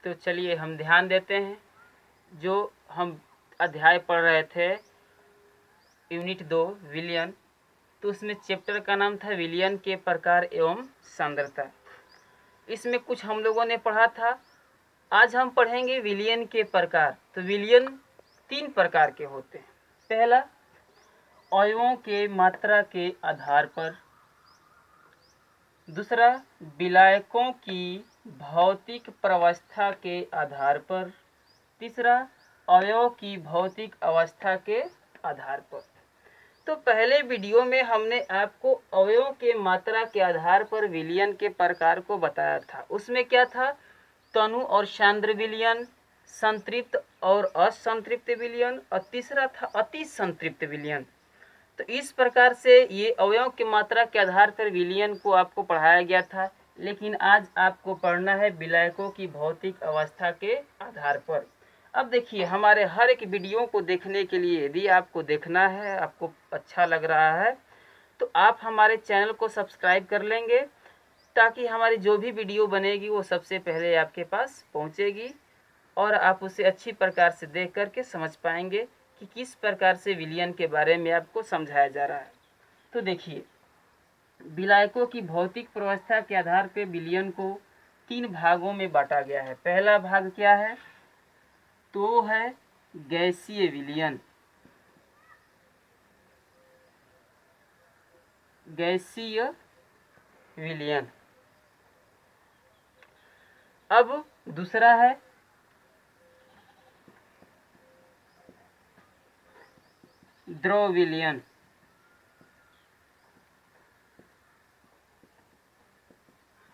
तो चलिए हम ध्यान देते हैं। जो हम अध्याय पढ़ रहे थे यूनिट 2 विलयन, तो उसमें चैप्टर का नाम था विलयन के प्रकार एवं सांद्रता। इसमें कुछ हम लोगों ने पढ़ा था। आज हम पढ़ेंगे विलयन के प्रकार। तो विलयन 3 प्रकार के होते हैं। पहला, अणुओं के मात्रा के आधार पर। दूसरा, विलायकों की भौतिक प्रवस्था के आधार पर। तीसरा, अवयव की भौतिक अवस्था के आधार पर। तो पहले वीडियो में हमने आपको अवयवों के मात्रा के आधार पर विलयन के प्रकार को बताया था। उसमें क्या था? तनु और सांद्र विलयन, संतृप्त और असंतृप्त विलयन, और तीसरा था अति संतृप्त विलयन। तो इस प्रकार से ये अवयव की मात्रा के आधार पर विलयन को आपको पढ़ाया गया था। लेकिन आज आपको पढ़ना है विलायकों की भौतिक अवस्था के आधार पर। अब देखिए, हमारे हर एक वीडियो को देखने के लिए यदि आपको देखना है, आपको अच्छा लग रहा है, तो आप हमारे चैनल को सब्सक्राइब कर लेंगे, ताकि हमारी जो भी वीडियो बनेगी वो सबसे पहले आपके पास पहुंचेगी और आप उसे अच्छी प्रकार से देख करके समझ पाएंगे कि किस प्रकार से विलयन के बारे में आपको समझाया जा रहा है। तो देखिए, विलायकों की भौतिक प्रवस्था के आधार पर विलयन को 3 भागों में बांटा गया है। पहला भाग क्या है? तो है गैसीय विलयन। गैसीय विलयन। अब दूसरा है द्रव विलयन।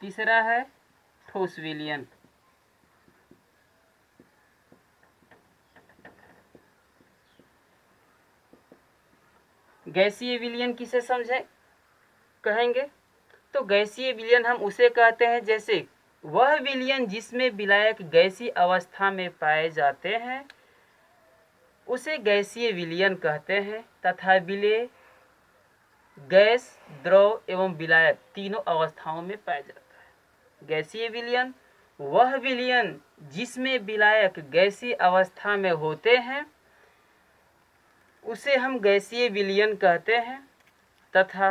तीसरा है ठोस विलयन। गैसीय विलयन किसे समझे कहेंगे? तो गैसीय विलयन हम उसे कहते हैं जैसे वह विलयन जिसमें विलायक गैसीय अवस्था में पाए जाते हैं, उसे गैसीय विलयन कहते हैं। तथा विलेय गैस, द्रव एवं विलायक तीनों अवस्थाओं में पाया जाता है। गैसीय विलयन वह विलयन जिसमें विलायक गैसीय अवस्था में होते हैं, उसे हम गैसीय विलयन कहते हैं। तथा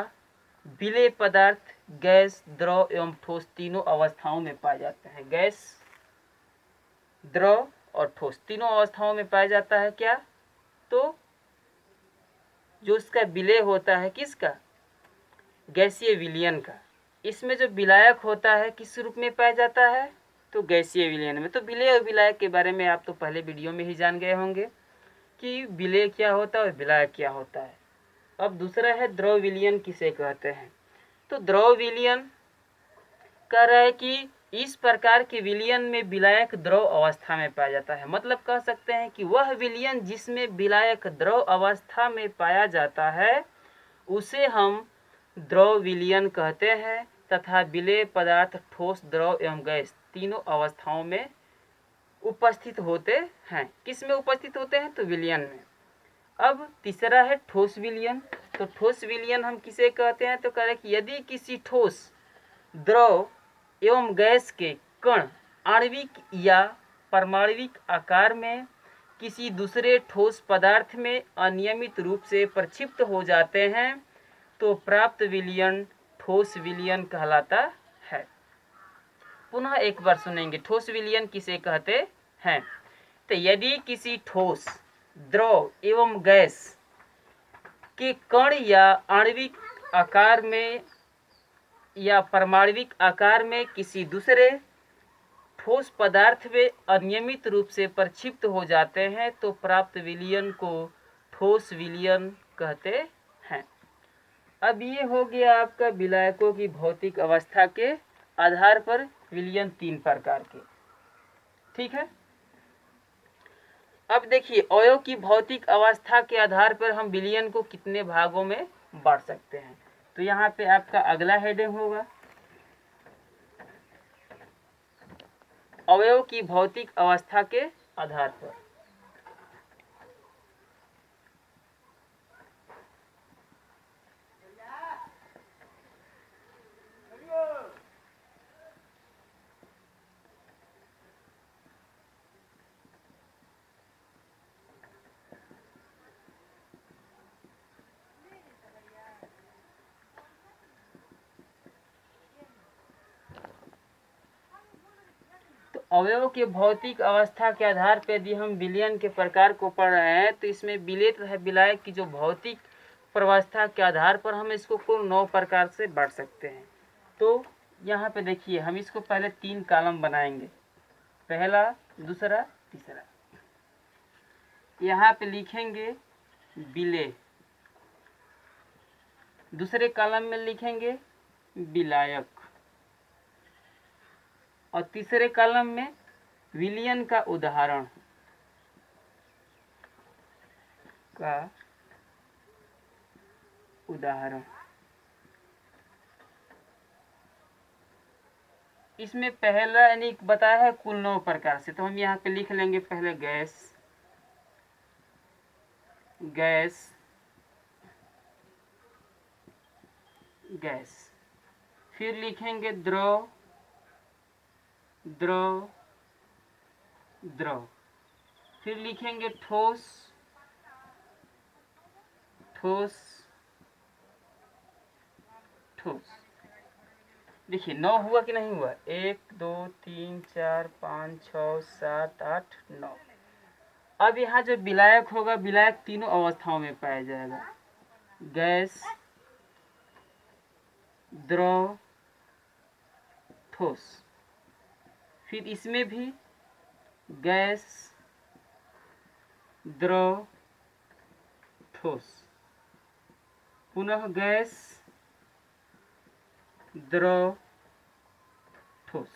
विलेय पदार्थ गैस, द्रव एवं ठोस तीनों अवस्थाओं में पाए जाते हैं। गैस, द्रव और ठोस तीनों अवस्थाओं में पाया जाता है। क्या? तो जो उसका विलेय होता है, किसका? गैसीय विलयन का। इसमें जो विलायक होता है किस रूप में पाया जाता है? तो गैसीय विलयन में। तो विलेय और विलायक के बारे में आप तो पहले वीडियो में ही जान गए होंगे कि विलेय क्या होता है और विलायक क्या होता है। अब दूसरा है द्रव विलयन किसे कहते हैं? तो द्रव विलयन कह रहा है कि इस प्रकार के विलयन में विलायक द्रव अवस्था में पाया जाता है। मतलब कह सकते हैं कि वह विलयन जिसमें विलायक द्रव अवस्था में पाया जाता है, उसे हम द्रव विलयन कहते हैं। तथा विलेय पदार्थ ठोस, द्रव एवं गैस तीनों अवस्थाओं में उपस्थित होते हैं। किस में उपस्थित होते हैं? तो विलयन में। अब तीसरा है ठोस विलयन। तो ठोस विलयन हम किसे कहते हैं? तो कह रहे कि यदि किसी ठोस, द्रव एवं गैस के कण आणविक या परमाणविक आकार में किसी दूसरे ठोस पदार्थ में अनियमित रूप से प्रक्षिप्त हो जाते हैं, तो प्राप्त विलयन ठोस विलयन कहलाता है। पुनः एक बार सुनेंगे, ठोस विलयन किसे कहते हैं? तो यदि किसी ठोस, द्रव एवं गैस के कण या आणविक आकार में या परमाणविक आकार में किसी दूसरे ठोस पदार्थ में अनियमित रूप से प्रक्षिप्त हो जाते हैं, तो प्राप्त विलयन को ठोस विलयन कहते हैं। अब ये हो गया आपका विलायकों की भौतिक अवस्था के आधार पर विलयन 3 प्रकार के। ठीक है। अब देखिए, अवयव की भौतिक अवस्था के आधार पर हम विलयन को कितने भागों में बांट सकते हैं। तो यहाँ पे आपका अगला हेडिंग होगा अवयव की भौतिक अवस्था के आधार पर। अवयव के भौतिक अवस्था के आधार पर यदि हम विलयन के प्रकार को पढ़ रहे हैं तो इसमें विलेय तथा विलायक की जो भौतिक प्रवस्था के आधार पर हम इसको कुल 9 प्रकार से बांट सकते हैं। तो यहाँ पे देखिए, हम इसको पहले 3 कॉलम बनाएंगे, पहला, दूसरा, तीसरा। यहाँ पे लिखेंगे विलेय, दूसरे कॉलम में लिखेंगे विलायक, और तीसरे कॉलम में विलयन का उदाहरण इसमें पहला यानी बताया है कुल 9 प्रकार से, तो हम यहाँ पे लिख लेंगे पहले गैस, फिर लिखेंगे द्रव, फिर लिखेंगे ठोस, देखिए 9 हुआ कि नहीं हुआ, 1 2 3 4 5 6 7 8 9। अब यहाँ जो विलायक होगा, विलायक तीनों अवस्थाओं में पाया जाएगा, गैस, द्रव, ठोस। फिर इसमें भी गैस, द्रव, ठोस, पुनः गैस, द्रव, ठोस।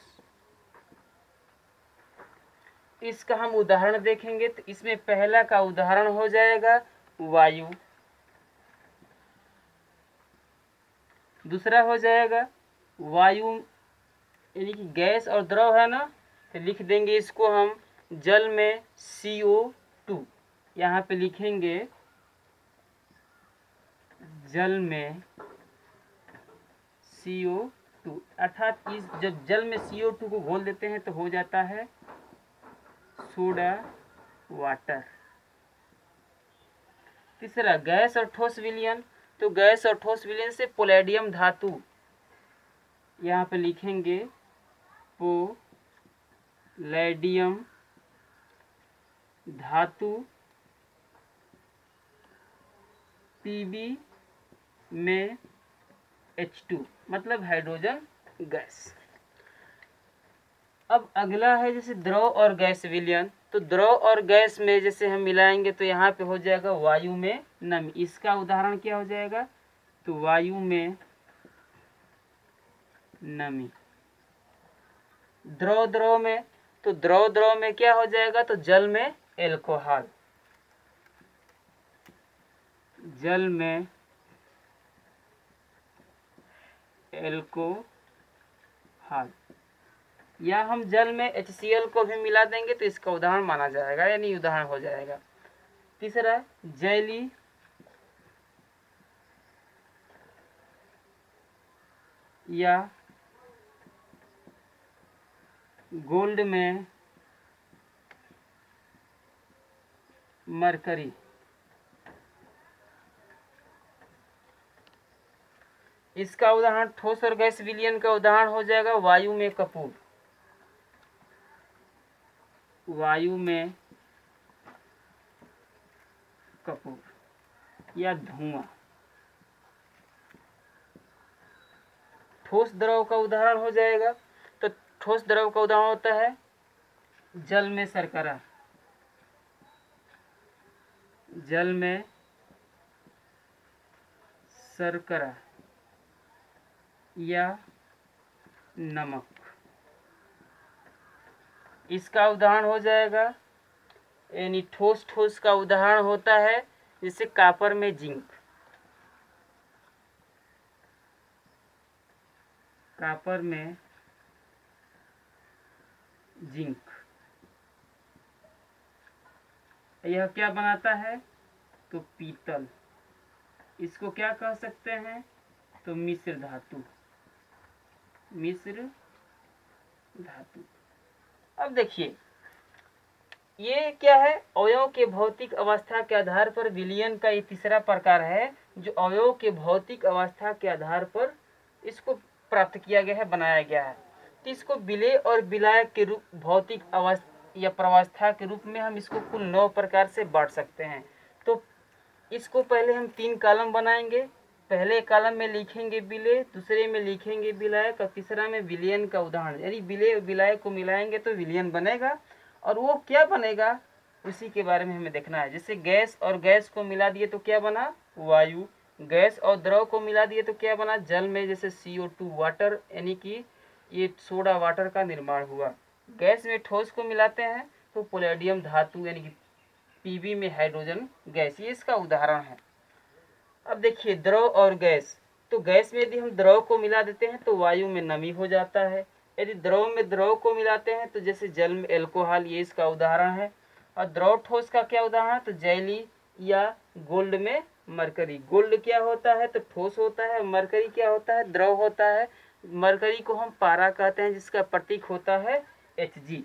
इसका हम उदाहरण देखेंगे तो इसमें पहला का उदाहरण हो जाएगा वायु, दूसरा हो जाएगा वायु यानी कि गैस और द्रव है ना, तो लिख देंगे इसको हम जल में CO2, यहाँ पे लिखेंगे जल में CO2, अर्थात इस जब जल में CO2 को घोल देते हैं तो हो जाता है सोडा वाटर। तीसरा गैस और ठोस विलयन, तो गैस और ठोस विलयन से पोलैडियम धातु, यहाँ पे लिखेंगे पोलैडियम धातु Pb में H2 मतलब हाइड्रोजन गैस। अब अगला है जैसे द्रव और गैस विलयन, तो द्रव और गैस में जैसे हम मिलाएंगे तो यहाँ पे हो जाएगा वायु में नमी, इसका उदाहरण क्या हो जाएगा, तो वायु में नमी। द्रव में, तो द्रव में क्या हो जाएगा, तो जल में एल्कोहल, जल में एल्कोहल, या हम जल में HCl को भी मिला देंगे तो इसका उदाहरण माना जाएगा, यानी उदाहरण हो जाएगा। तीसरा जैली, या गोल्ड में मरकरी, इसका उदाहरण ठोस और गैस विलयन का उदाहरण हो जाएगा वायु में कपूर, वायु में कपूर या धुआं। ठोस द्रव का उदाहरण हो जाएगा, तो ठोस द्रव का उदाहरण होता है जल में शर्करा, जल में शर्करा या नमक, इसका उदाहरण हो जाएगा, यानी ठोस का उदाहरण होता है जैसे कॉपर में जिंक, कॉपर में जिंक, यह क्या बनाता है, तो पीतल, इसको क्या कह सकते हैं, तो मिश्र धातु, अब देखिए ये क्या है, अवयव के भौतिक अवस्था के आधार पर विलयन का ये तीसरा प्रकार है, जो अवयव के भौतिक अवस्था के आधार पर इसको प्राप्त किया गया है, बनाया गया है। तो इसको विलेय और विलायक के रूप, भौतिक अवस्था या प्रवस्था के रूप में हम इसको कुल 9 प्रकार से बांट सकते हैं। तो इसको पहले हम 3 कॉलम बनाएंगे। पहले कॉलम में लिखेंगे विलेय, दूसरे में लिखेंगे विलायक और तीसरा में विलयन का उदाहरण। यानी विलेय और विलायक को मिलाएंगे तो विलयन बनेगा, और वो क्या बनेगा उसी के बारे में हमें देखना है। जैसे गैस और गैस को मिला दिए तो क्या बना, वायु। गैस और द्रव को मिला दिए तो क्या बना, जल में जैसे CO2 वाटर, यानी कि ये सोडा वाटर का निर्माण हुआ। गैस में ठोस को मिलाते हैं तो पैलेडियम धातु यानी कि Pb में हाइड्रोजन गैस, ये इसका उदाहरण है। अब देखिए द्रव और गैस, तो गैस में यदि हम द्रव को मिला देते हैं तो वायु में नमी हो जाता है। यदि द्रव में द्रव को मिलाते हैं तो जैसे जल में एल्कोहल, ये इसका उदाहरण है। और द्रव ठोस का क्या उदाहरण है, तो जैली या गोल्ड में मरकरी। गोल्ड क्या होता है, तो ठोस होता है। मरकरी क्या होता है, द्रव होता है। मरकरी को हम पारा कहते हैं, जिसका प्रतीक होता है Hg।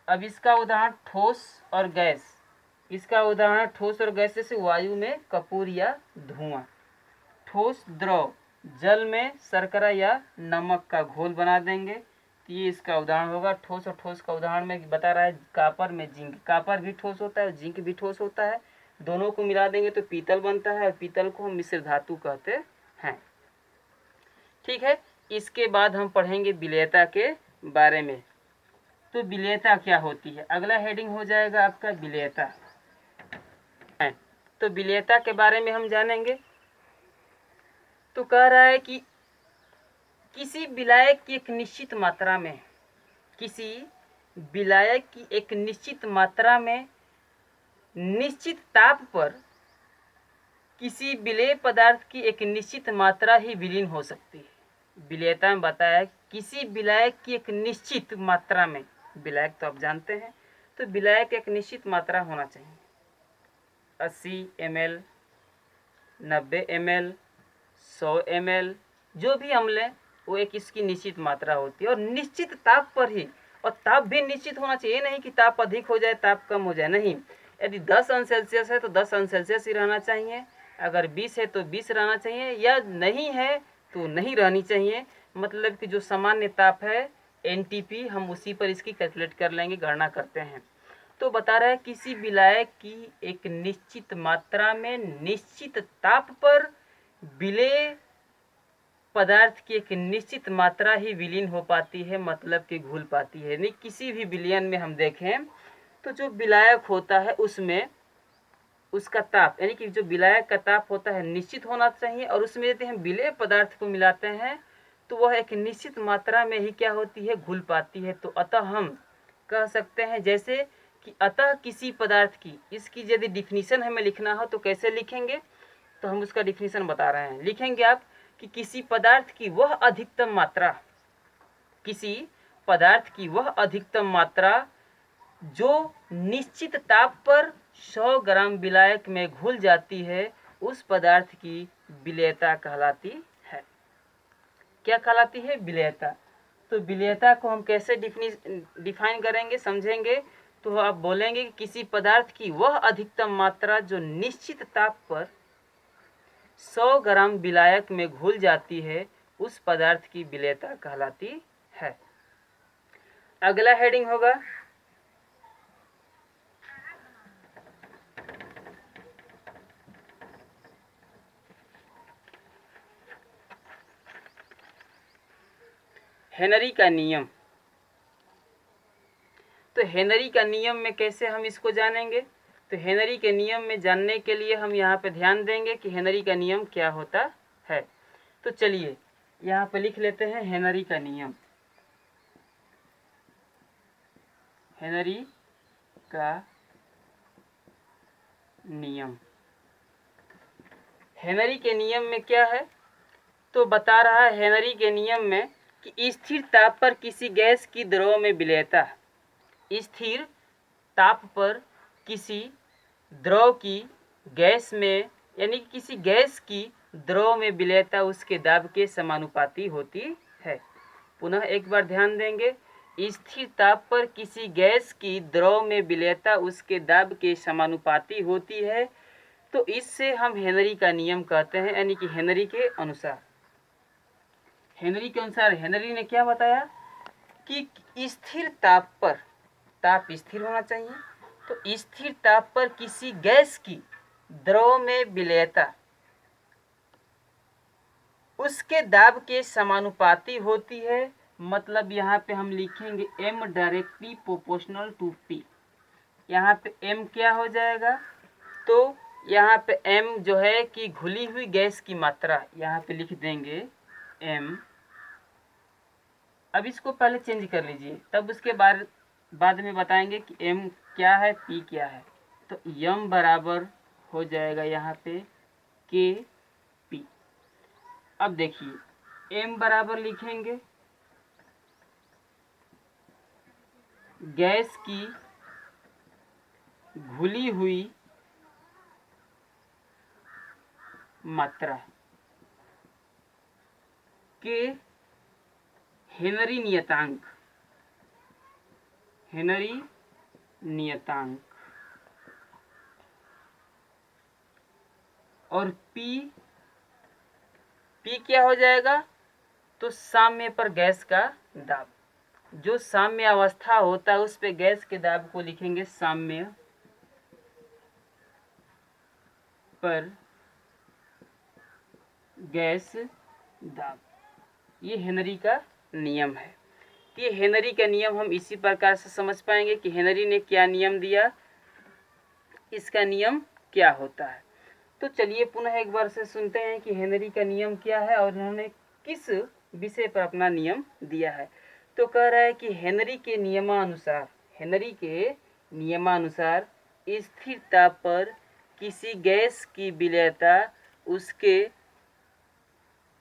अब इसका उदाहरण ठोस और गैस, इसका उदाहरण ठोस और गैस जैसे वायु में कपूर या धुआं। ठोस द्रव, जल में शर्करा या नमक का घोल बना देंगे, तो ये इसका उदाहरण होगा। ठोस और ठोस का उदाहरण में बता रहा है कापर में जिंक। कापर भी ठोस होता है और जिंक भी ठोस होता है। दोनों को मिला देंगे तो पीतल बनता है, और पीतल को हम मिश्र धातु कहते हैं। ठीक है, इसके बाद हम पढ़ेंगे विलेयता के बारे में। तो विलेयता क्या होती है, अगला हेडिंग हो जाएगा आपका विलेयता। तो विलेयता के बारे में हम जानेंगे। तो कह रहा है कि किसी विलायक की एक निश्चित मात्रा में, किसी विलायक की एक निश्चित मात्रा में निश्चित ताप पर किसी विलेय पदार्थ की एक निश्चित मात्रा ही विलीन हो सकती है। विलेयता में बताया किसी विलायक की एक निश्चित मात्रा में, विलायक तो आप जानते हैं, तो विलायक एक निश्चित मात्रा होना चाहिए। 80 ml, 90 ml, 100 ml, जो भी अम्ल है वो एक इसकी निश्चित मात्रा होती है, और निश्चित ताप पर ही। और ताप भी निश्चित होना चाहिए, नहीं कि ताप अधिक हो जाए ताप कम हो जाए, नहीं। यदि 10 अंश सेल्सियस है तो 10 अंश सेल्सियस ही रहना चाहिए, अगर 20 है तो 20 रहना चाहिए, या नहीं है तो नहीं रहनी चाहिए। मतलब कि जो सामान्य ताप है NTP, हम उसी पर इसकी कैलकुलेट कर लेंगे, गणना करते हैं। तो बता रहा है किसी विलायक की एक निश्चित मात्रा में निश्चित ताप पर विलेय पदार्थ की एक निश्चित मात्रा ही विलीन हो पाती है, मतलब कि घुल पाती है। नहीं, किसी भी विलयन में हम देखें तो जो विलायक होता है उसमें उसका ताप, यानी कि जो विलायक का ताप होता है निश्चित होना चाहिए, और उसमें यदि हम विलेय पदार्थ को मिलाते हैं तो वह एक निश्चित मात्रा में ही क्या होती है, घुल पाती है। तो अतः हम कह सकते हैं जैसे कि अतः किसी पदार्थ की, इसकी यदि डिफिनीशन हमें लिखना हो तो कैसे लिखेंगे, तो हम उसका डिफिनीशन बता रहे हैं। लिखेंगे आप कि किसी पदार्थ की वह अधिकतम मात्रा, किसी पदार्थ की वह अधिकतम मात्रा जो निश्चित ताप पर 100 ग्राम विलायक में घुल जाती है, उस पदार्थ की विलेयता कहलाती है। क्या कहलाती है, विलेयता। तो विलेयता को हम कैसे डिफाइन करेंगे, समझेंगे। तो आप बोलेंगे कि किसी पदार्थ की वह अधिकतम मात्रा जो निश्चित ताप पर 100 ग्राम विलायक में घुल जाती है, उस पदार्थ की विलेयता कहलाती है। अगला हेडिंग होगा हेनरी का नियम। तो हेनरी का नियम में कैसे हम इसको जानेंगे, तो हेनरी के नियम में जानने के लिए हम यहाँ पे ध्यान देंगे कि हेनरी का नियम क्या होता है। तो चलिए यहाँ पे लिख लेते हैं हेनरी का नियम। हेनरी का नियम, हेनरी के नियम में क्या है, तो बता रहा है हेनरी के नियम में कि स्थिर ताप पर किसी गैस की द्रव में विलेयता, स्थिर ताप पर किसी द्रव की गैस में, यानी कि किसी गैस की द्रव में विलेयता उसके दाब के समानुपाती होती है। पुनः एक बार ध्यान देंगे, स्थिर ताप पर किसी गैस की द्रव में विलेयता उसके दाब के समानुपाती होती है। तो इससे हम हेनरी का नियम कहते हैं, यानी कि हेनरी के अनुसार। हेनरी के अनुसार हेनरी ने क्या बताया कि स्थिर ताप पर, ताप स्थिर होना चाहिए, तो स्थिर ताप पर किसी गैस की द्रव में विलयता उसके दाब के समानुपाती होती है। मतलब यहाँ पे हम लिखेंगे m directly proportional to p। यहाँ पे m क्या हो जाएगा, तो यहाँ पे m जो है कि घुली हुई गैस की मात्रा, यहाँ पे लिख देंगे m। अब इसको पहले चेंज कर लीजिए, तब उसके बाद में बताएंगे कि m क्या है, p क्या है। तो m बराबर हो जाएगा यहाँ पे kp। अब देखिए m बराबर लिखेंगे गैस की घुली हुई मात्रा के हेनरी नियतांक, हेनरी नियतांक, और P क्या हो जाएगा, तो साम्य पर गैस का दाब। जो साम्य अवस्था होता है उस पे गैस के दाब को लिखेंगे साम्य पर गैस दाब। ये हेनरी का नियम है। ये हेनरी का नियम हम इसी प्रकार से समझ पाएंगे कि हेनरी ने क्या नियम दिया, इसका नियम क्या होता है। तो चलिए पुनः एक बार से सुनते हैं कि हेनरी का नियम क्या है और उन्होंने किस विषय पर अपना नियम दिया है। तो कह रहा है कि हेनरी के नियमानुसार, हेनरी के नियमानुसार स्थिर ताप पर किसी गैस की विलयता उसके,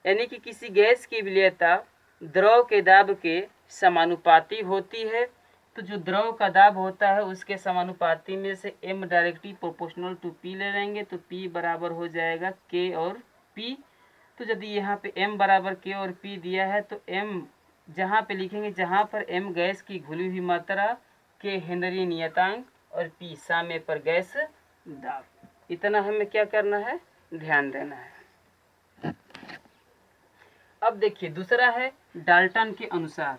यानी कि किसी गैस की विलयता द्रव के दाब के समानुपाती होती है। तो जो द्रव का दाब होता है उसके समानुपाती में से m directly proportional to p ले लेंगे, तो p बराबर हो जाएगा k और p। तो यदि यहाँ पे m बराबर k और p दिया है तो m जहाँ पे लिखेंगे, जहाँ पर m गैस की घुली हुई मात्रा, k हेनरी नियतांक और p साम्य पर गैस दाब। इतना हमें क्या करना है, ध्यान देना है। अब देखिए दूसरा है डाल्टन के अनुसार।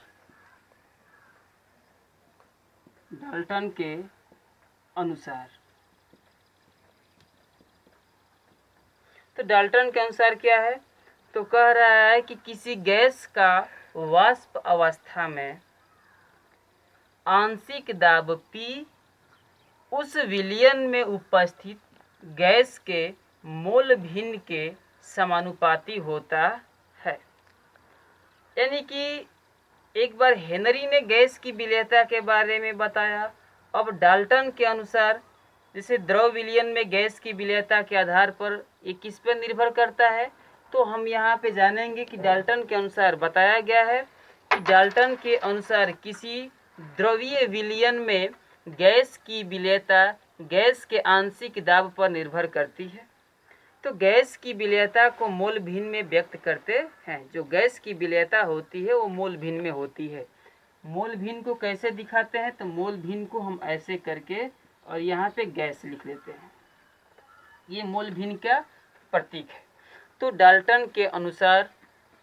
डाल्टन के अनुसार, तो डाल्टन के अनुसार क्या है, तो कह रहा है कि किसी गैस का वाष्प अवस्था में आंशिक दाब P उस विलयन में उपस्थित गैस के मोल भिन्न के समानुपाती होता है। यानी कि एक बार हेनरी ने गैस की विलयता के बारे में बताया, अब डाल्टन के अनुसार जैसे द्रव विलयन में गैस की विलयता के आधार पर ये किस पर निर्भर करता है, तो हम यहाँ पे जानेंगे कि डाल्टन के अनुसार बताया गया है कि डाल्टन के अनुसार किसी द्रवीय विलयन में गैस की विलयता गैस के आंशिक दाब पर निर्भर करती है। तो गैस की विलयता को मोल भिन्न में व्यक्त करते हैं। जो गैस की विलयता होती है वो मोल भिन्न में होती है। मोल भिन्न को कैसे दिखाते हैं, तो मोल भिन्न को हम ऐसे करके और यहाँ पे गैस लिख लेते हैं, ये मोल भिन्न का प्रतीक है। तो डाल्टन के अनुसार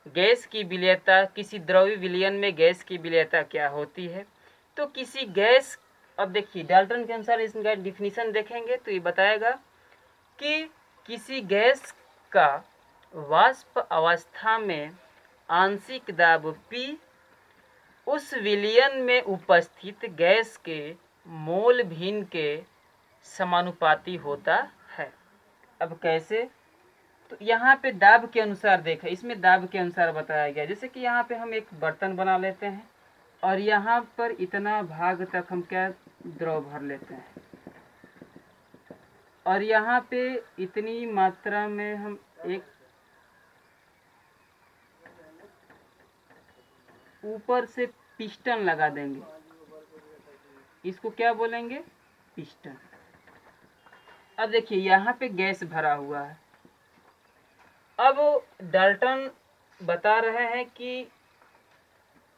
गैस की विलयता, किसी द्रव्य विलयन में गैस की विलयता क्या होती है, तो किसी गैस, अब देखिए डाल्टन के अनुसार इसका डिफिनीशन देखेंगे तो ये बताएगा कि किसी गैस का वाष्प अवस्था में आंशिक दाब P उस विलयन में उपस्थित गैस के मोल भिन्न के समानुपाती होता है। अब कैसे, तो यहाँ पे दाब के अनुसार देखा, इसमें दाब के अनुसार बताया गया। जैसे कि यहाँ पे हम एक बर्तन बना लेते हैं और यहाँ पर इतना भाग तक हम क्या द्रव भर लेते हैं और यहाँ पे इतनी मात्रा में हम एक ऊपर से पिस्टन लगा देंगे, इसको क्या बोलेंगे, पिस्टन। अब देखिए यहाँ पे गैस भरा हुआ है। अब डाल्टन बता रहे हैं कि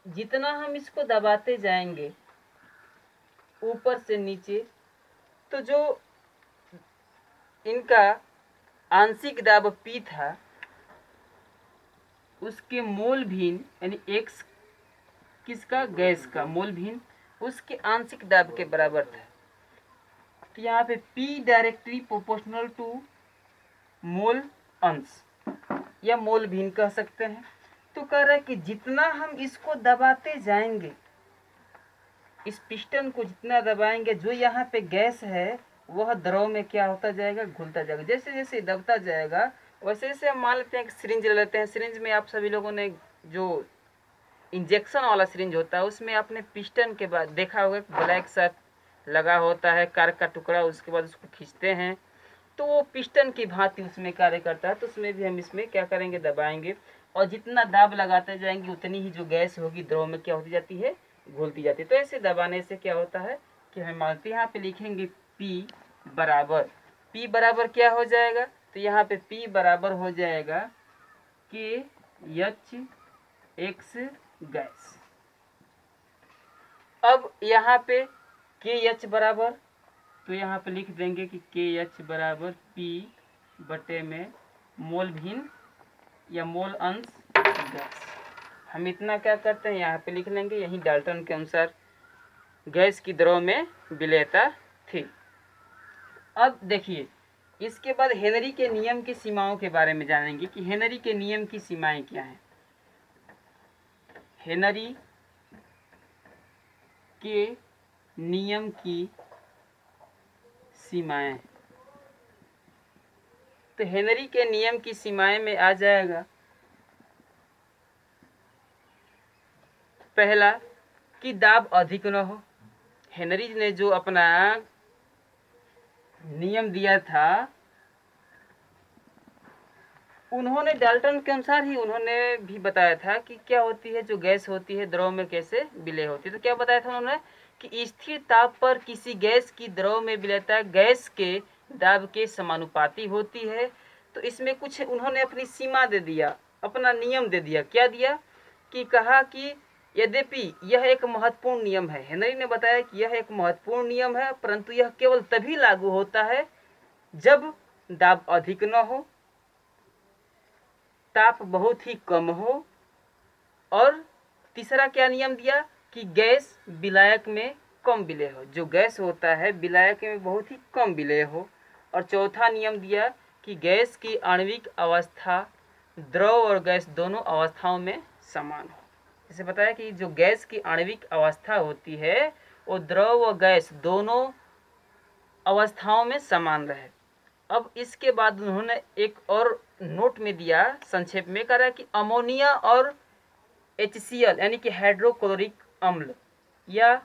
जितना हम इसको दबाते जाएंगे ऊपर से नीचे, तो जो इनका आंशिक दाब P था उसके मोल भिन्न यानी x किसका, गैस का मोल भिन्न उसके आंशिक दाब के बराबर था। तो यहाँ पे P डायरेक्टली प्रोपोर्शनल टू मोल अंश या मोल भिन्न कह सकते हैं। तो कह रहा है कि जितना हम इसको दबाते जाएंगे, इस पिस्टन को जितना दबाएंगे, जो यहाँ पे गैस है वह द्रव में क्या होता जाएगा, घुलता जाएगा। जैसे जैसे दबता जाएगा वैसे जैसे हम मान लेते हैं कि सिरिंज ले लेते हैं। सिरिंज में आप सभी लोगों ने जो इंजेक्शन वाला सिरिंज होता है उसमें आपने पिस्टन के बाद देखा होगा ब्लैक सा लगा होता है कार का टुकड़ा, उसके बाद उसको खींचते हैं तो वो पिस्टन की भांति उसमें कार्य करता है। तो उसमें भी हम इसमें क्या करेंगे, दबाएंगे और जितना दाब लगाते जाएंगे उतनी ही जो गैस होगी द्रव में क्या होती जाती है, घुलती जाती है। तो ऐसे दबाने से क्या होता है कि हम मानते हैं, यहाँ पे लिखेंगे P बराबर क्या हो जाएगा, तो यहाँ पे P बराबर हो जाएगा KH गैस। अब यहाँ पे KH बराबर, तो यहाँ पे लिख देंगे कि KH बराबर P बटे में मोल भिन्न या मोल अंश गैस। हम इतना क्या करते हैं यहाँ पे लिख लेंगे, यही डाल्टन के अनुसार गैस की द्रव में विलेयता थी। अब देखिए इसके बाद हेनरी के नियम की सीमाओं के बारे में जानेंगे कि हेनरी के नियम की सीमाएं क्या हैं। हेनरी के नियम की सीमाएं, तो हेनरी के नियम की सीमाएं में आ जाएगा पहला कि दाब अधिक न हो। हेनरी ने जो अपना नियम दिया था उन्होंने डाल्टन के अनुसार ही उन्होंने भी बताया था कि क्या होती है, जो गैस होती है द्रव में कैसे विलय होती है। तो क्या बताया था उन्होंने कि स्थिर ताप पर किसी गैस की द्रव में विलयता गैस के दाब के समानुपाती होती है। तो इसमें कुछ उन्होंने अपनी सीमा दे दिया, अपना नियम दे दिया। क्या दिया कि कहा कि यद्यपि यह एक महत्वपूर्ण नियम है, हेनरी ने बताया कि यह एक महत्वपूर्ण नियम है, परंतु यह केवल तभी लागू होता है जब दाब अधिक न हो, ताप बहुत ही कम हो, और तीसरा क्या नियम दिया कि गैस विलायक में कम विलय हो, जो गैस होता है विलायक में बहुत ही कम विलय हो। और चौथा नियम दिया कि गैस की आणविक अवस्था द्रव और गैस दोनों अवस्थाओं में समान हो। जैसे बताया कि जो गैस की आणविक अवस्था होती है वो द्रव और गैस दोनों अवस्थाओं में समान रहे। अब इसके बाद उन्होंने एक और नोट में दिया, संक्षेप में करा कि अमोनिया और HCl यानी कि हाइड्रोक्लोरिक अम्ल, या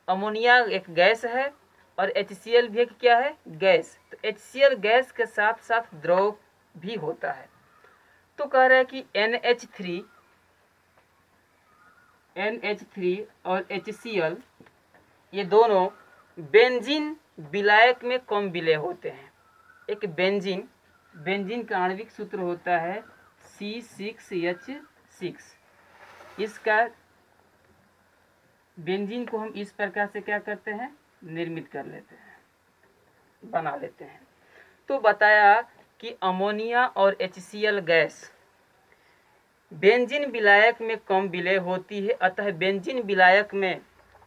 अमोनिया एक गैस है और HCl भी एक क्या है, गैस। तो HCl गैस के साथ साथ द्रव भी होता है। तो कह रहा है कि NH3 और HCl ये दोनों बेंजीन विलायक में कम विलय होते हैं। एक बेंजीन का आणविक सूत्र होता है C6H6। इसका बेंजीन को हम इस प्रकार से क्या करते हैं, निर्मित कर लेते हैं, बना लेते हैं। तो बताया कि अमोनिया और HCl गैस बेंजीन विलायक में कम विलय होती है, अतः बेंजीन विलायक में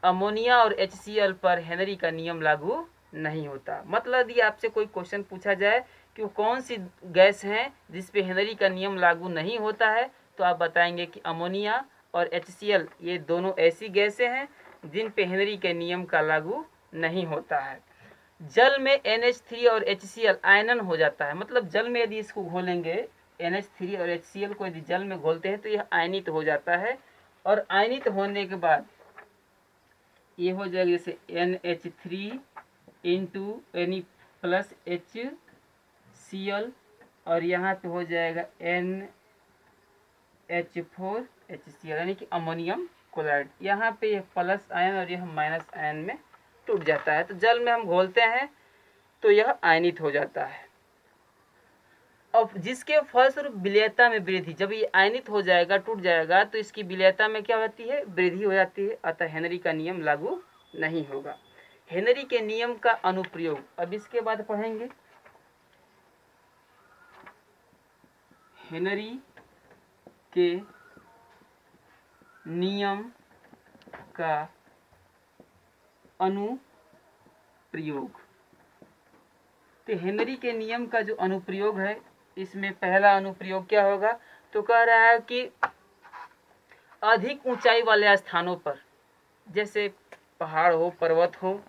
अमोनिया और HCl पर हेनरी का नियम लागू नहीं होता। मतलब यदि आपसे कोई क्वेश्चन पूछा जाए कि वो कौन सी गैस हैं जिस पे हेनरी का नियम लागू नहीं होता है, तो आप बताएंगे कि अमोनिया और HCl ये दोनों ऐसी गैसें हैं जिन पे हेनरी के नियम का लागू नहीं होता है। जल में NH3 और HCl आयनन हो जाता है, मतलब जल में यदि इसको घोलेंगे NH3 और HCl को यदि जल में घोलते हैं तो यह आयनित हो जाता है, और आयनित होने के बाद ये हो जाएगा जैसे NH3 इंटू यानी प्लस HCl, और यहाँ पे हो जाएगा NH4 HCl यानी कि अमोनियम क्लोराइड। यहाँ पे यह प्लस आयन और यह माइनस आयन में टूट जाता है। तो जल में हम घोलते हैं तो यह आयनित हो जाता है। अब जिसके फलस्वरूप विलयता में वृद्धि, जब ये आयनित हो जाएगा, टूट जाएगा, तो इसकी विलयता में क्या होती है, वृद्धि हो जाती है, अतः हेनरी का नियम लागू नहीं होगा। हेनरी के नियम का अनुप्रयोग अब इसके बाद पढ़ेंगे। हेनरी के नियम का अनुप्रयोग। तो हेनरी के नियम का जो अनुप्रयोग है, इसमें पहला अनुप्रयोग क्या होगा, तो कह रहा है कि अधिक ऊंचाई वाले स्थानों पर, जैसे पहाड़ हो, पर्वत हो,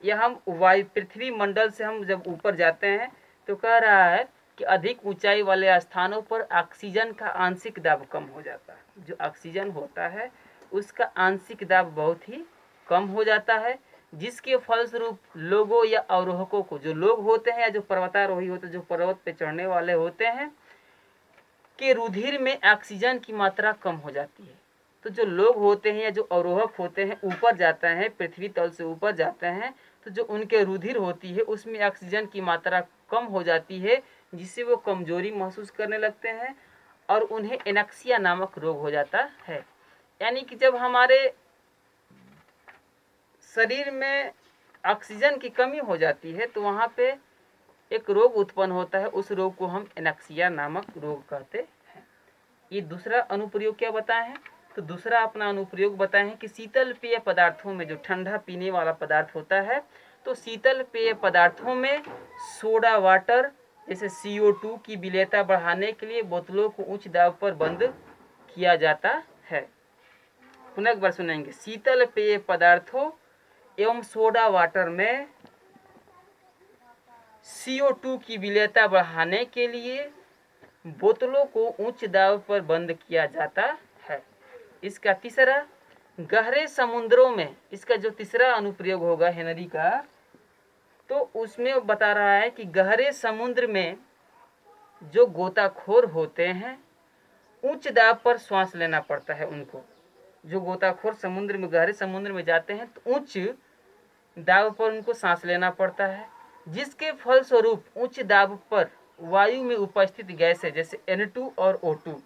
या हम वायु पृथ्वी मंडल से हम जब ऊपर जाते हैं, तो कह रहा है कि अधिक ऊंचाई वाले स्थानों पर ऑक्सीजन का आंशिक दाब कम हो जाता है। जो ऑक्सीजन होता है उसका आंशिक दाब बहुत ही कम हो जाता है, जिसके फलस्वरूप लोगों या अवरोहकों को, जो लोग होते हैं या जो पर्वतारोही होते हैं, जो पर्वत पे चढ़ने वाले होते हैं, के रुधिर में ऑक्सीजन की मात्रा कम हो जाती है। तो जो लोग होते हैं या जो अवरोहक होते हैं, ऊपर जाते हैं, पृथ्वी तल से ऊपर जाते हैं, तो जो उनके रुधिर होती है उसमें ऑक्सीजन की मात्रा कम हो जाती है, जिससे वो कमजोरी महसूस करने लगते हैं और उन्हें एनेक्सिया नामक रोग हो जाता है। यानी कि जब हमारे शरीर में ऑक्सीजन की कमी हो जाती है तो वहाँ पे एक रोग उत्पन्न होता है, उस रोग को हम एनेक्सिया नामक रोग कहते हैं। ये दूसरा अनुप्रयोग क्या बताए हैं, तो दूसरा अपना अनुप्रयोग बताए हैं कि शीतल पेय पदार्थों में, जो ठंडा पीने वाला पदार्थ होता है, तो शीतल पेय पदार्थों में सोडा वाटर जैसे CO2 की विलेयता बढ़ाने के लिए बोतलों को उच्च दाब पर बंद किया जाता है। पुनः एक बार सुनेंगे, शीतल पेय पदार्थों एवं सोडा वाटर में CO2 की विलेयता बढ़ाने के लिए बोतलों को उच्च दाब पर बंद किया जाता है। इसका तीसरा, गहरे समुद्रों में, इसका जो तीसरा अनुप्रयोग होगा हेनरी का, तो उसमें बता रहा है कि गहरे समुद्र में जो गोताखोर होते हैं, उच्च दाब पर श्वास लेना पड़ता है उनको। जो गोताखोर समुद्र में, गहरे समुद्र में जाते हैं, तो उच्च दाब पर उनको सांस लेना पड़ता है, जिसके फलस्वरूप उच्च दाब पर वायु में उपस्थित गैसें जैसे N2 और O2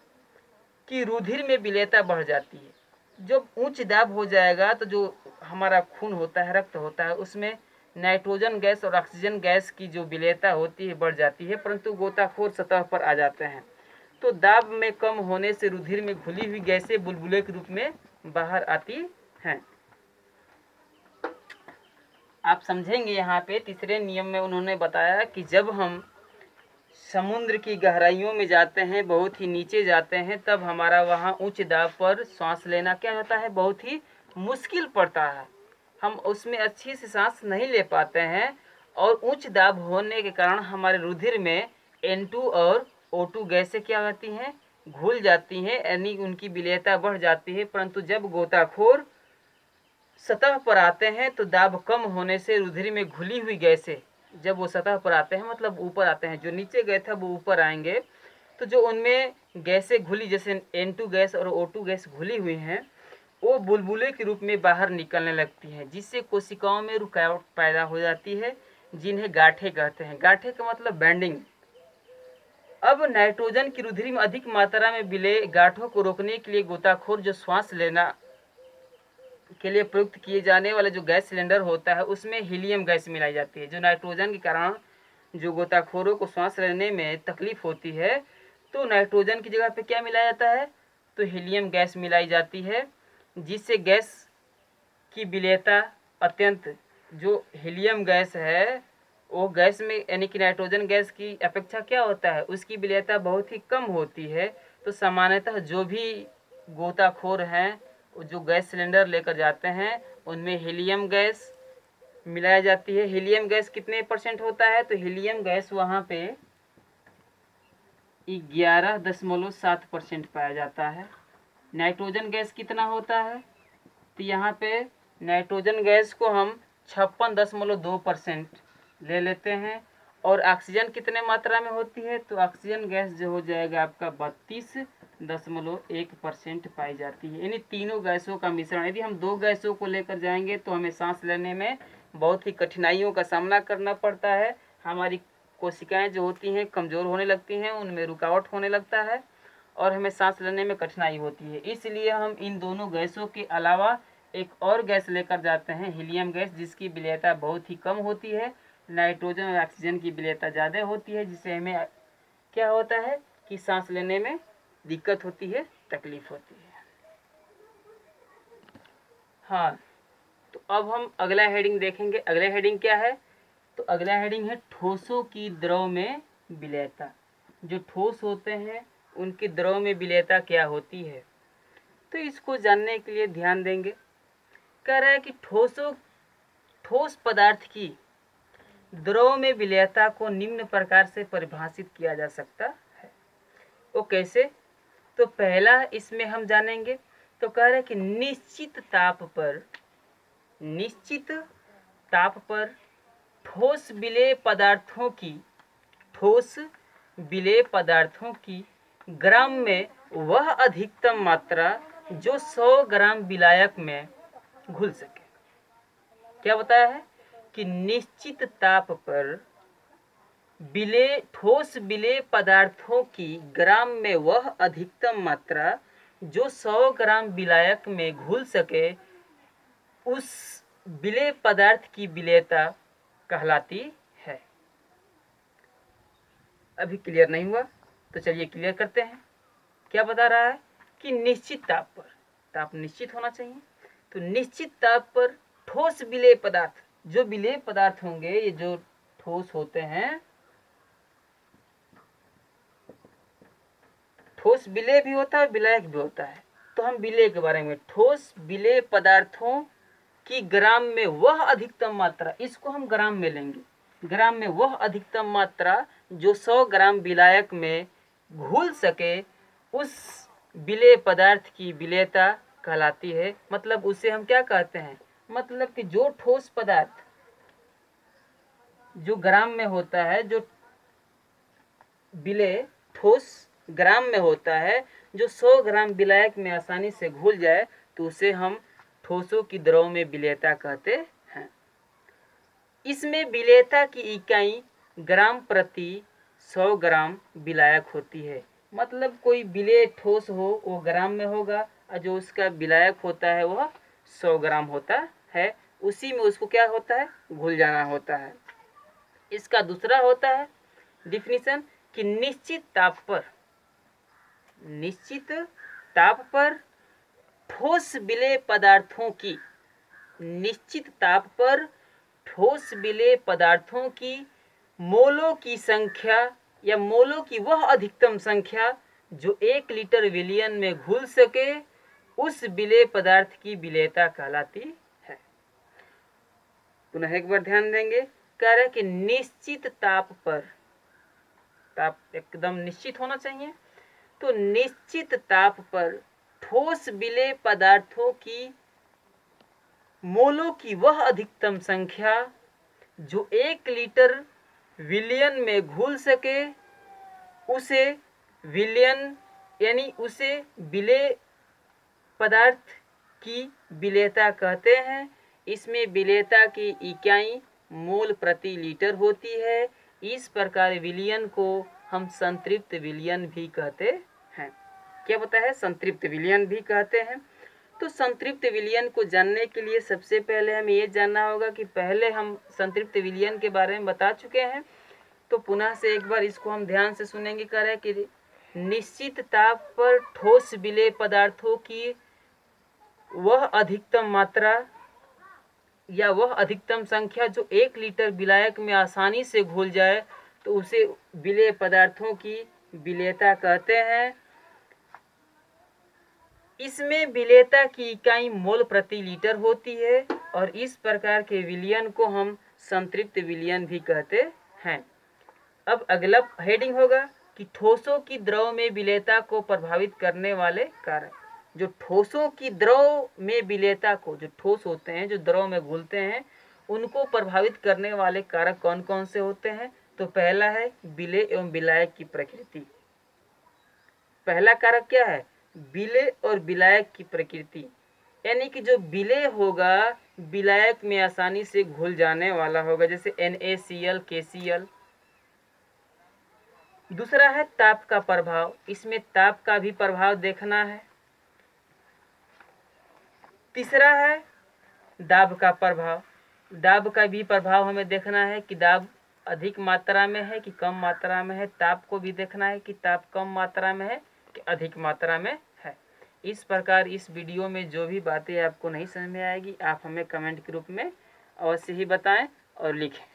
की रुधिर में विलेयता बढ़ जाती है। जब उच्च दाब हो जाएगा तो जो हमारा खून होता है, रक्त होता है, उसमें नाइट्रोजन गैस और ऑक्सीजन गैस की जो विलेयता होती है बढ़ जाती है, परंतु गोताखोर सतह पर आ जाते हैं, तो दाब में कम होने से रुधिर में घुली हुई गैसें बुलबुले के रूप में बाहर आती हैं। आप समझेंगे यहाँ पे तीसरे नियम में उन्होंने बताया कि जब हम समुद्र की गहराइयों में जाते हैं, बहुत ही नीचे जाते हैं, तब हमारा वहाँ उच्च दाब पर सांस लेना क्या होता है, बहुत ही मुश्किल पड़ता है। हम उसमें अच्छी से सांस नहीं ले पाते हैं और उच्च दाब होने के कारण हमारे रुधिर में N2 और O2 गैसें क्या होती हैं, घुल जाती हैं, यानी उनकी विलेयता बढ़ जाती है। परंतु जब गोताखोर सतह पर आते हैं तो दाब कम होने से रुधिर में घुली हुई गैसें, जब वो सतह पर आते हैं, मतलब ऊपर आते हैं, जो नीचे गए थे वो ऊपर आएंगे, तो जो उनमें गैसें घुली, जैसे N2 गैस और O2 गैस घुली हुई हैं, वो बुलबुले के रूप में बाहर निकलने लगती हैं, जिससे कोशिकाओं में रुकावट पैदा हो जाती है, जिन्हें गांठें कहते हैं। गांठें का मतलब बैंडिंग। अब नाइट्रोजन की रुधिर में अधिक मात्रा में विलय गांठों को रोकने के लिए गोताखोर जो श्वास लेना के लिए प्रयुक्त किए जाने वाले जो गैस सिलेंडर होता है, उसमें हीलियम गैस मिलाई जाती है। जो नाइट्रोजन के कारण जो गोताखोरों को सांस लेने में तकलीफ होती है, तो नाइट्रोजन की जगह पे क्या मिलाया जाता है, तो हीलियम गैस मिलाई जाती है, जिससे गैस की विलेयता अत्यंत, जो हीलियम गैस है वो गैस में, यानी कि नाइट्रोजन गैस की अपेक्षा क्या होता है, उसकी विलेयता बहुत ही कम होती है। तो सामान्यतः जो भी गोताखोर हैं, जो गैस सिलेंडर लेकर जाते हैं, उनमें हीलियम गैस मिलाया जाती है। हीलियम गैस कितने % होता है, तो हीलियम गैस वहाँ पे 11.7% पाया जाता है। नाइट्रोजन गैस कितना होता है, तो यहाँ पे नाइट्रोजन गैस को हम 56.2% ले लेते हैं। और ऑक्सीजन कितने मात्रा में होती है, तो ऑक्सीजन गैस जो हो जाएगा आपका 32.1% पाई जाती है। यानी तीनों गैसों का मिश्रण। यदि हम दो गैसों को लेकर जाएंगे तो हमें सांस लेने में बहुत ही कठिनाइयों का सामना करना पड़ता है। हमारी कोशिकाएं जो होती हैं कमज़ोर होने लगती हैं, उनमें रुकावट होने लगता है और हमें सांस लेने में कठिनाई होती है। इसलिए हम इन दोनों गैसों के अलावा एक और गैस लेकर जाते हैं, हीलियम गैस, जिसकी विलेयता बहुत ही कम होती है। नाइट्रोजन और ऑक्सीजन की विलेयता ज़्यादा होती है, जिससे हमें क्या होता है कि सांस लेने में दिक्कत होती है। तकलीफ होती है। हाँ, तो अब हम अगला हेडिंग देखेंगे। अगला हेडिंग क्या है? तो अगला हेडिंग है ठोसों की द्रव में विलेयता। जो ठोस होते हैं उनकी द्रव में विलेयता क्या होती है, तो इसको जानने के लिए ध्यान देंगे। कह रहा है कि ठोस पदार्थ की द्रव में विलेयता को निम्न प्रकार से परिभाषित किया जा सकता है। वो कैसे? तो पहला इसमें हम जानेंगे। तो कह रहे हैं कि निश्चित ताप पर ठोस विलेय पदार्थों की ग्राम में वह अधिकतम मात्रा जो 100 ग्राम विलायक में घुल सके। क्या बताया है कि निश्चित ताप पर ठोस विलेय पदार्थों की ग्राम में वह अधिकतम मात्रा जो 100 ग्राम विलायक में घुल सके, उस विलेय पदार्थ की विलेयता कहलाती है। अभी क्लियर नहीं हुआ तो चलिए क्लियर करते हैं। क्या बता रहा है कि निश्चित ताप निश्चित होना चाहिए। तो निश्चित ताप पर ठोस विलेय पदार्थ, जो विलेय पदार्थ होंगे, ये जो ठोस होते हैं, ठोस विलेय भी होता है, विलायक भी होता है। तो हम विलेय के बारे में, ठोस विलेय पदार्थों की ग्राम में वह अधिकतम मात्रा, इसको हम ग्राम में लेंगे। ग्राम में वह अधिकतम मात्रा जो 100 ग्राम विलायक में घुल सके, उस विलेय पदार्थ की विलेयता कहलाती है। मतलब उसे हम क्या कहते हैं? मतलब कि जो ठोस पदार्थ जो ग्राम में होता है, जो विलेय ठोस ग्राम में होता है, जो 100 ग्राम विलायक में आसानी से घुल जाए, तो उसे हम ठोसों की द्रव में विलेयता कहते हैं। इसमें विलेयता की इकाई ग्राम प्रति 100 ग्राम विलायक होती है। मतलब कोई विलेय ठोस हो वो ग्राम में होगा, और जो उसका विलायक होता है वह 100 ग्राम होता है। उसी में उसको क्या होता है? घुल जाना होता है। इसका दूसरा होता है डिफिनीशन कि निश्चित ताप पर ठोस विलेय पदार्थों की मोलों की संख्या या मोलों की वह अधिकतम संख्या जो 1 लीटर विलयन में घुल सके, उस विलेय पदार्थ की विलेयता कहलाती है। पुनः एक बार ध्यान देंगे। कह रहे कि निश्चित ताप एकदम निश्चित होना चाहिए। तो निश्चित ताप पर ठोस विलेय पदार्थों की मोलों की वह अधिकतम संख्या जो 1 लीटर विलयन में घुल सके, उसे विलेय पदार्थ की विलेयता कहते हैं। इसमें विलेयता की इकाई मोल प्रति लीटर होती है। इस प्रकार विलयन को हम संतृप्त विलयन भी कहते हैं। क्या होता है? संतृप्त विलयन भी कहते हैं। तो संतृप्त विलयन को जानने के लिए सबसे पहले हमें ये जानना होगा कि पहले हम संतृप्त विलयन के बारे में बता चुके हैं। तो पुनः से एक बार इसको हम ध्यान से सुनेंगे। कह रहे हैं कि निश्चित ताप पर ठोस विलेय पदार्थों की वह अधिकतम मात्रा या वह अधिकतम संख्या जो 1 लीटर विलायक में आसानी से घुल जाए, तो उसे विलेय पदार्थों की विलेयता कहते हैं। इसमें विलेयता की इकाई मोल प्रति लीटर होती है, और इस प्रकार के विलयन को हम संतृप्त विलयन भी कहते हैं। अब अगला हेडिंग होगा कि ठोसों की द्रव में विलेयता को प्रभावित करने वाले कारक। जो ठोसों की द्रव में विलेयता को, जो ठोस होते हैं, जो द्रव में घुलते हैं, उनको प्रभावित करने वाले कारक कौन कौन से होते हैं? तो पहला है विलेय एवं विलायक की प्रकृति। पहला कारक क्या है? विलेय और विलायक की प्रकृति। यानी कि जो विलेय होगा विलायक में आसानी से घुल जाने वाला होगा, जैसे NaCl, KCl। दूसरा है ताप का प्रभाव। इसमें ताप का भी प्रभाव देखना है। तीसरा है दाब का प्रभाव। दाब का भी प्रभाव हमें देखना है कि दाब अधिक मात्रा में है कि कम मात्रा में है। ताप को भी देखना है कि ताप कम मात्रा में है कि अधिक मात्रा में है। इस प्रकार इस वीडियो में जो भी बातें आपको नहीं समझ में आएगी आप हमें कमेंट के रूप में अवश्य ही बताएं और लिखें।